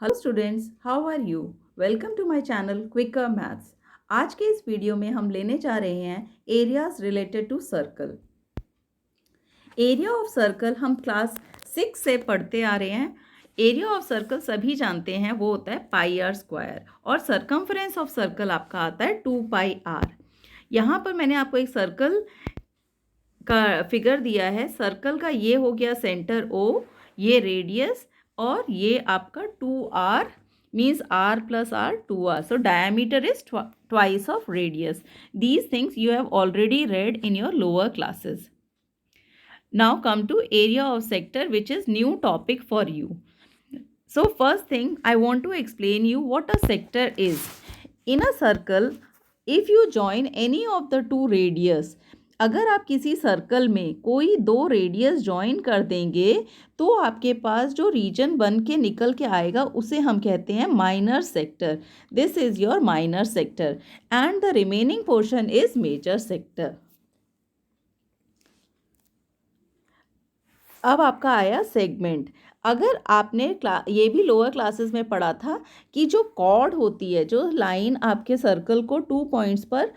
Hello students, how are you? Welcome to my channel quicker maths. आज के इस video में हम लेने जा रहे हैं areas related to circle. Area of circle हम क्लास 6 से पढ़ते आ रहे हैं। एरिया ऑफ सर्कल सभी जानते हैं, वो होता है पाई आर स्क्वायर, और सरकमफ्रेंस ऑफ सर्कल आपका आता है 2 पाई आर। यहाँ पर मैंने आपको एक सर्कल का फिगर दिया है। सर्कल का ये हो गया सेंटर ओ, ये रेडियस, और ये आपका 2r means r plus r 2r. So diameter is twice of radius. These things you have already read in your lower classes. Now come to area of sector, which is new topic for you. So first thing I want to explain you what a sector is. In a circle, if you join any of the two radius, अगर आप किसी circle में कोई दो radius join कर देंगे तो आपके पास जो रीजन बन के निकल के आएगा उसे हम कहते हैं minor sector. This is your minor sector and the remaining portion is major sector. अब आपका आया सेगमेंट. अगर आपने ये भी लोअर क्लासेस में पढ़ा था कि जो कॉर्ड होती है, जो लाइन आपके सर्कल को 2 पॉइंट्स पर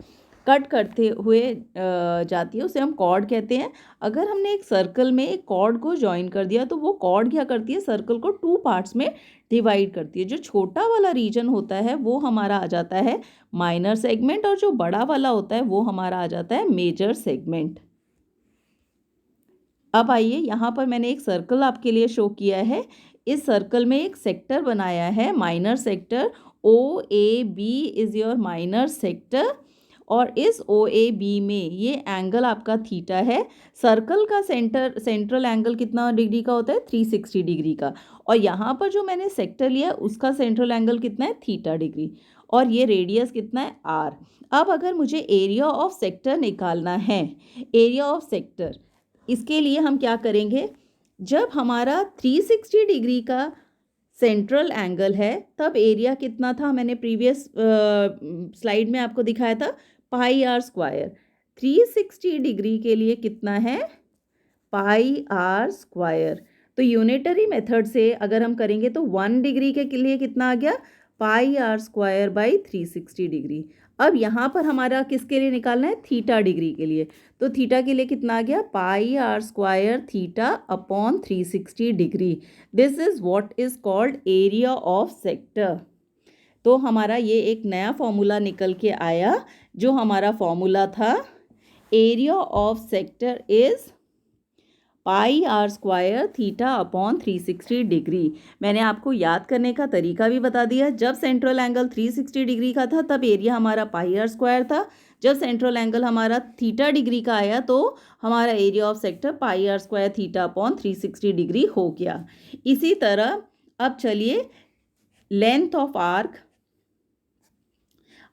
कट करते हुए जाती है, उसे हम कॉर्ड कहते हैं. अगर हमने एक सर्कल में एक कॉर्ड को ज्वाइन कर दिया तो वो कॉर्ड क्या करती है, सर्कल को 2 पार्ट्स में डिवाइड करती है. जो छोटा वाला रीजन होता है वो हमारा आ जाता है माइनर सेगमेंट, और जो बड़ा वाला होता है वो हमारा आ जाता है मेजर सेगमेंट. अब आइए, यहाँ पर मैंने एक सर्कल आपके लिए शो किया है. इस सर्कल में एक सेक्टर बनाया है, minor sector. O A B is your minor sector, और इस ओ ए बी में ये एंगल आपका थीटा है. सर्कल का सेंट्रल एंगल कितना डिग्री का होता है, 360 डिग्री का. और यहाँ पर जो मैंने सेक्टर लिया उसका सेंट्रल एंगल कितना है, थीटा डिग्री. और ये रेडियस कितना है, आर. अब अगर मुझे एरिया ऑफ सेक्टर निकालना है, एरिया ऑफ सेक्टर, इसके लिए हम क्या करेंगे, जब हमारा 360 डिग्री का सेंट्रल एंगल है तब एरिया कितना था, मैंने प्रीवियस स्लाइड में आपको दिखाया था, पाई आर स्क्वायर. 360 डिग्री के लिए कितना है, पाई आर स्क्वायर. तो यूनिटरी मेथड से अगर हम करेंगे तो 1 डिग्री के लिए कितना आ गया, pi are square by 360 degree. अब यहाँ पर हमारा किसके लिए निकालना है, थीटा डिग्री के लिए. तो थीटा के लिए कितना आ गया, pi are square theta upon 360 degree. This is what is called area of sector. तो हमारा ये एक नया फॉर्मूला निकल के आया. जो हमारा फॉर्मूला था, area of sector is pi are square theta upon 360 degree. मैंने आपको याद करने का तरीका भी बता दिया. जब सेंट्रल एंगल 360 डिग्री का था तब एरिया हमारा पाई आर स्क्वायर था. जब सेंट्रल एंगल हमारा थीटा डिग्री का आया तो हमारा area of sector pi are square theta upon 360 degree हो गया. इसी तरह अब चलिए लेंथ ऑफ आर्क.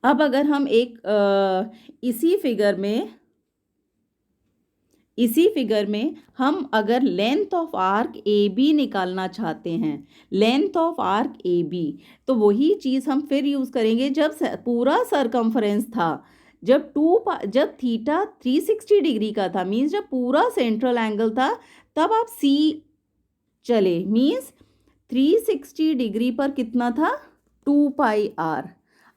अब अगर हम एक इसी फिगर में हम अगर length of arc A B निकालना चाहते हैं, length of arc A B, तो वही चीज़ हम फिर यूज़ करेंगे. जब पूरा सरकमफ्रेंस था, जब थीटा 360 डिग्री का था, मीन्स जब पूरा सेंट्रल एंगल था, तब आप सी चले, मीन्स 360 डिग्री पर कितना था, 2 पाई आर.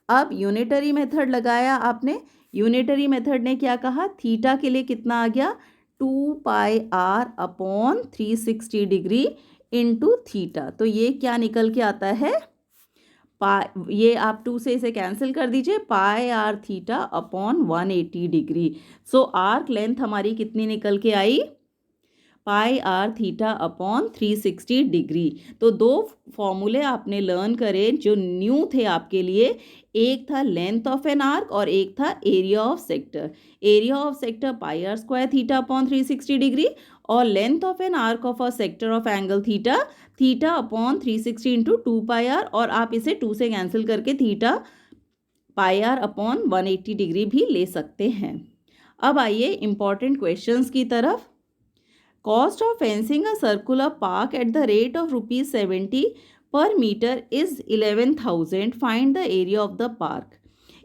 अब यूनिटरी मेथड लगाया आपने. यूनिटरी मेथड ने क्या कहा, थीटा के लिए कितना आ गया, 2 pi r upon 360 degree into theta. तो ये क्या निकल के आता है, ये आप 2 से इसे कैंसिल कर दीजिए, pi r theta upon 180 degree. So arc length हमारी कितनी निकल के आई, pi r theta upon 360 degree. तो दो फॉर्मूले आपने लर्न करे जो न्यू थे आपके लिए. एक था लेंथ ऑफ एन आर्क और एक था area of sector. Area of sector pi are square theta upon 360 degree, और length of an arc of a sector of angle theta, theta upon 360 into 2 pi r. और आप इसे 2 से cancel करके theta pi r upon 180 degree भी ले सकते हैं. अब आइए इंपॉर्टेंट क्वेश्चंस की तरफ. Cost of fencing a circular park at the rate of rupees 70 per meter is 11,000. Find the area of the park.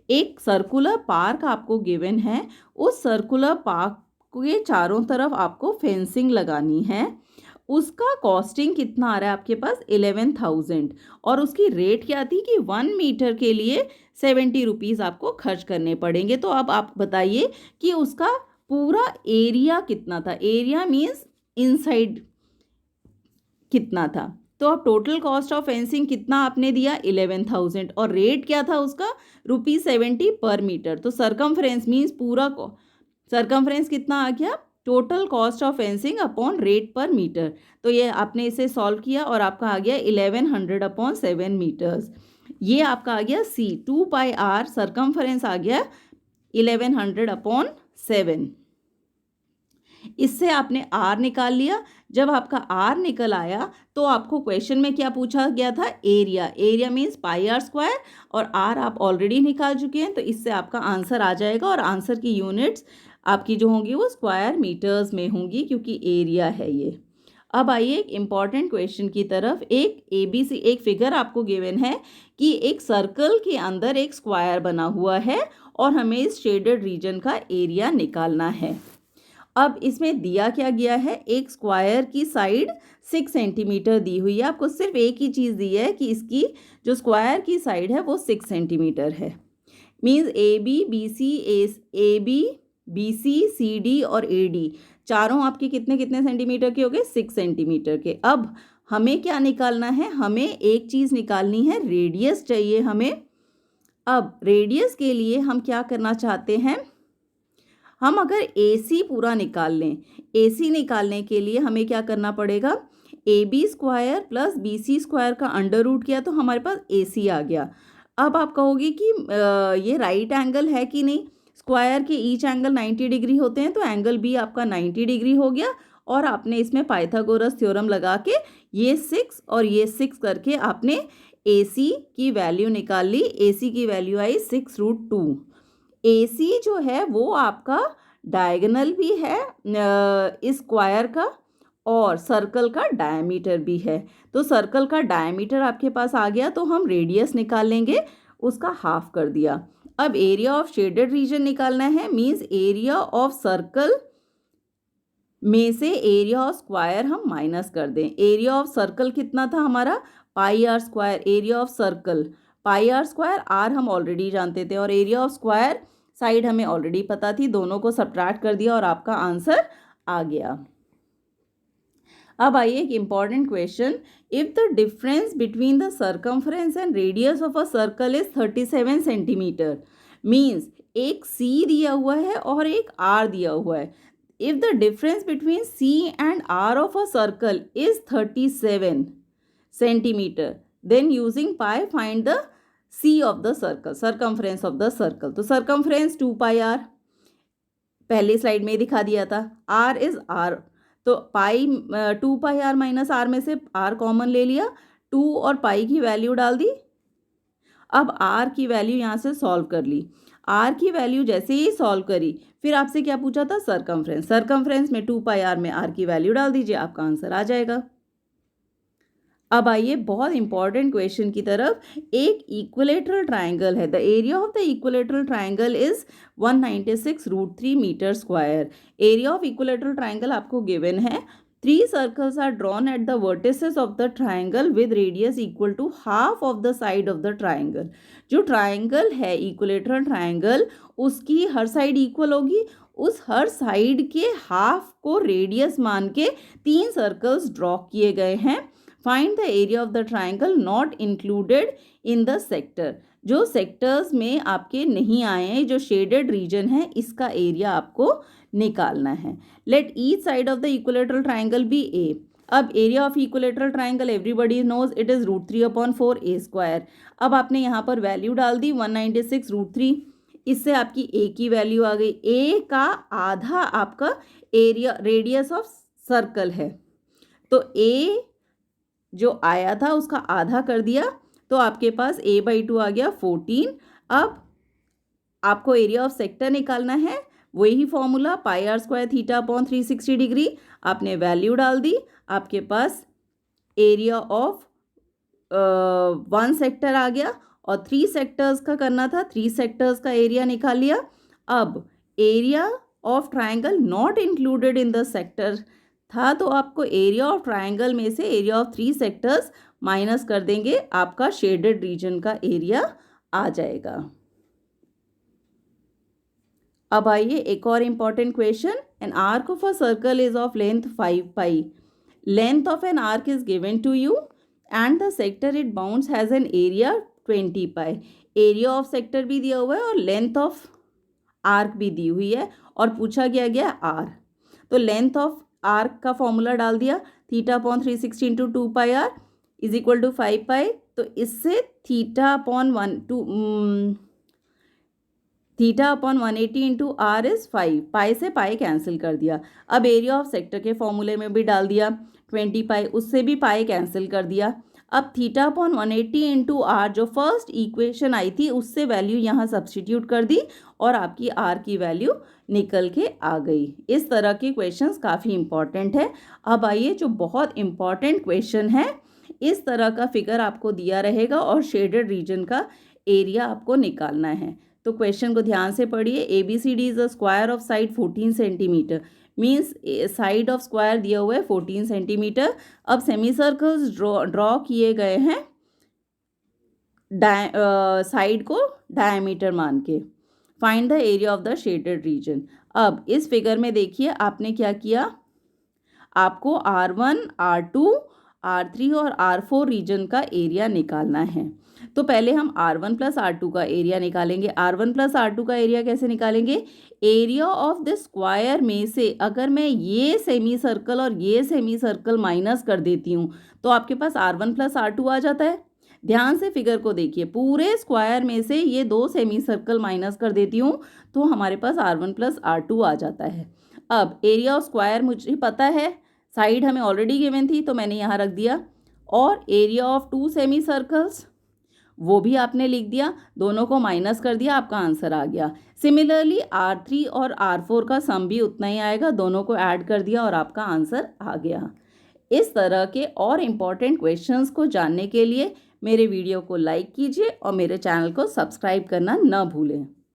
एक सर्कुलर पार्क आपको गिवन है. उस सर्कुलर पार्क के चारों तरफ आपको फेंसिंग लगानी है उसका कॉस्टिंग कितना आ रहा है आपके पास 11,000 और उसकी रेट क्या थी कि 1 मीटर के लिए 70 रुपीज़ आपको खर्च करने पड़ेंगे। तो अब आप बताइए कि उसका पूरा एरिया कितना था। एरिया मीन्स इनसाइड कितना था। तो अब टोटल कॉस्ट ऑफ फेंसिंग कितना आपने दिया 11,000 और रेट क्या था उसका ₹70 पर मीटर। तो सरकमफ्रेंस मीन्स पूरा सरकमफ्रेंस कितना आ गया total cost of fencing upon rate पर मीटर। तो ये आपने इसे सॉल्व किया और आपका आ गया 1100 अपॉन 7 मीटर्स। ये आपका आ गया सी 2 पाई आर सरकमफ्रेंस आ गया 1100 अपॉन 7। इससे आपने आर निकाल लिया। जब आपका आर निकल आया तो आपको क्वेश्चन में क्या पूछा गया था area. Area means pi are square और आर आप ऑलरेडी निकाल चुके हैं। तो इससे आपका आंसर आ जाएगा और आंसर की यूनिट्स आपकी जो होंगी वो स्क्वायर मीटर्स में होंगी क्योंकि एरिया है ये। अब आइए एक इम्पॉर्टेंट क्वेश्चन की तरफ। एक ABC एक फिगर आपको गिवन है कि एक सर्कल के अंदर एक स्क्वायर बना हुआ है और हमें इस शेडेड रीजन का एरिया निकालना है। अब इसमें दिया क्या गया है एक स्क्वायर की साइड 6 सेंटीमीटर दी हुई है। आपको सिर्फ एक ही चीज़ दी है कि इसकी जो स्क्वायर की साइड है वो 6 सेंटीमीटर है। मीन्स AB BC CD और AD चारों आपके कितने कितने सेंटीमीटर के हो गए 6 सेंटीमीटर के। अब हमें क्या निकालना है हमें एक चीज़ निकालनी है रेडियस चाहिए हमें। अब रेडियस के लिए हम क्या करना चाहते हैं हम अगर AC पूरा निकाल लें AC निकालने के लिए हमें क्या करना पड़ेगा AB square plus BC square का अंडर रूट किया तो हमारे पास AC आ गया। अब आप कहोगे कि ये राइट एंगल है कि नहीं। स्क्वायर के ईच एंगल 90 डिग्री होते हैं तो एंगल B आपका 90 डिग्री हो गया और आपने इसमें पाइथागोरस थ्योरम लगा के ये 6 और ये 6 करके आपने AC की वैल्यू निकाल ली। AC की वैल्यू आई 6√2। AC जो है वो आपका डायगोनल भी है इस स्क्वायर का और सर्कल का डायमीटर भी है। तो सर्कल का डायमीटर आपके पास आ गया तो हम रेडियस निकाल लेंगे उसका हाफ कर दिया। अब एरिया ऑफ शेडेड रीजन निकालना है मीन्स एरिया ऑफ सर्कल में से एरिया ऑफ स्क्वायर हम माइनस कर दें। एरिया ऑफ सर्कल कितना था हमारा pi are square. Area of circle pi are square r हम ऑलरेडी जानते थे और एरिया ऑफ स्क्वायर साइड हमें ऑलरेडी पता थी। दोनों को सब्ट्रैक्ट कर दिया और आपका आंसर आ गया। अब आइए एक important question. If the difference between the circumference and radius of a circle is 37 centimetre means एक C दिया हुआ है और एक R दिया हुआ है। If the difference between C and R of a circle is 37 centimetre then using pi find the C of the circle circumference of the circle. तो सर्कमफ्रेंस 2 पाई R पहले स्लाइड में दिखा दिया था। R इज R तो pi 2 pi R minus R में से R common ले लिया 2 और पाई की वैल्यू डाल दी। अब R की वैल्यू यहाँ से सॉल्व कर ली। R की वैल्यू जैसे ही सॉल्व करी फिर आपसे क्या पूछा था सर्कमफ्रेंस। सर्कमफ्रेंस में 2 पाई R में R की वैल्यू डाल दीजिए आपका आंसर आ जाएगा। अब आइए बहुत इंपॉर्टेंट क्वेश्चन की तरफ। एक इक्विलेटरल ट्राइंगल है। The area of the equilateral triangle is 196√3 metre square. Area of equilateral triangle आपको गिवन है। 3 circles are drawn at the vertices of the triangle with radius equal to half of the side of the triangle. जो triangle है equilateral triangle उसकी हर side equal होगी। उस हर side के हाफ को रेडियस मान के 3 सर्कल्स ड्रॉ किए गए हैं। Find the area of the triangle not included in the sector. जो सेक्टर्स में आपके नहीं आए हैं जो शेडेड रीजन है इसका एरिया आपको निकालना है। Let each side of the equilateral triangle be a. अब area of equilateral triangle everybody knows it is √3/4 a square. अब आपने यहाँ पर वैल्यू डाल दी 196√3। इससे आपकी ए की वैल्यू आ गई। ए का आधा आपका एरिया रेडियस ऑफ सर्कल है तो ए जो आया था उसका आधा कर दिया तो आपके पास a/2 आ गया 14। अब आपको एरिया ऑफ सेक्टर निकालना है। वही formula pi are square theta upon 360 degree. आपने वैल्यू डाल दी आपके पास एरिया ऑफ 1 सेक्टर आ गया और 3 सेक्टर्स का करना था। 3 सेक्टर्स का एरिया निकाल लिया। अब area of triangle not included in the sector था तो आपको एरिया ऑफ ट्रायंगल में से एरिया ऑफ 3 सेक्टर्स माइनस कर देंगे, आपका शेडेड रीजन का एरिया आ जाएगा। अब आइए एक और important question. An arc of a circle is of length 5 pi. Length of an arc is given to you and the sector it bounds has an area 20 pi. Area of sector भी दिया हुआ है और length of arc भी दी हुई है और पूछा गया आर। तो लेंथ ऑफ आर्क का फॉर्मूला डाल दिया, theta upon 360 into 2 pi r is equal to 5 pi. तो इससे theta upon 180 into r is 5, pi से पाई कैंसिल कर दिया। अब एरिया ऑफ सेक्टर के फॉर्मूले में भी डाल दिया 20 पाई, उससे भी पाई कैंसिल कर दिया। अब थीटा अपॉन 180 इंटू आर जो फर्स्ट इक्वेशन आई थी उससे वैल्यू यहाँ सब्सटीट्यूट कर दी और आपकी आर की वैल्यू निकल के आ गई। इस तरह के क्वेश्चंस काफ़ी इंपॉर्टेंट है। अब आइए जो बहुत इंपॉर्टेंट क्वेश्चन है, इस तरह का फिगर आपको दिया रहेगा और शेडेड रीजन का एरिया आपको निकालना है। तो क्वेश्चन को ध्यान से पढ़िए। ABCD is a square of side 14 centimetre, means side of square दिया हुआ है 14 सेंटीमीटर। अब सेमी सर्कल्स ड्रॉ किए गए हैं साइड को डायमीटर मान के। Find the area of the shaded region. अब इस फिगर में देखिए आपने क्या किया, आपको R1, R2, R3 और R4 रीजन का एरिया निकालना है। तो पहले हम R1 प्लस R2 का एरिया निकालेंगे। R1 प्लस R2 का एरिया कैसे निकालेंगे? एरिया ऑफ द स्क्वायर में से अगर मैं ये सेमी सर्कल और ये सेमी सर्कल माइनस कर देती हूँ तो आपके पास R1 प्लस R2 आ जाता है। ध्यान से फिगर को देखिए, पूरे स्क्वायर में से ये 2 सेमी सर्कल माइनस कर देती हूँ तो हमारे पास R1 प्लस R2 आ जाता है। अब एरिया ऑफ स्क्वायर मुझे पता है, साइड हमें ऑलरेडी गिवन थी तो मैंने यहाँ रख दिया, और एरिया ऑफ 2 सेमी सर्कल्स वो भी आपने लिख दिया, दोनों को माइनस कर दिया, आपका आंसर आ गया। सिमिलरली R3 और R4 का सम भी उतना ही आएगा, दोनों को ऐड कर दिया और आपका आंसर आ गया। इस तरह के और इम्पॉर्टेंट क्वेश्चंस को जानने के लिए मेरे वीडियो को लाइक कीजिए और मेरे चैनल को सब्सक्राइब करना न भूलें।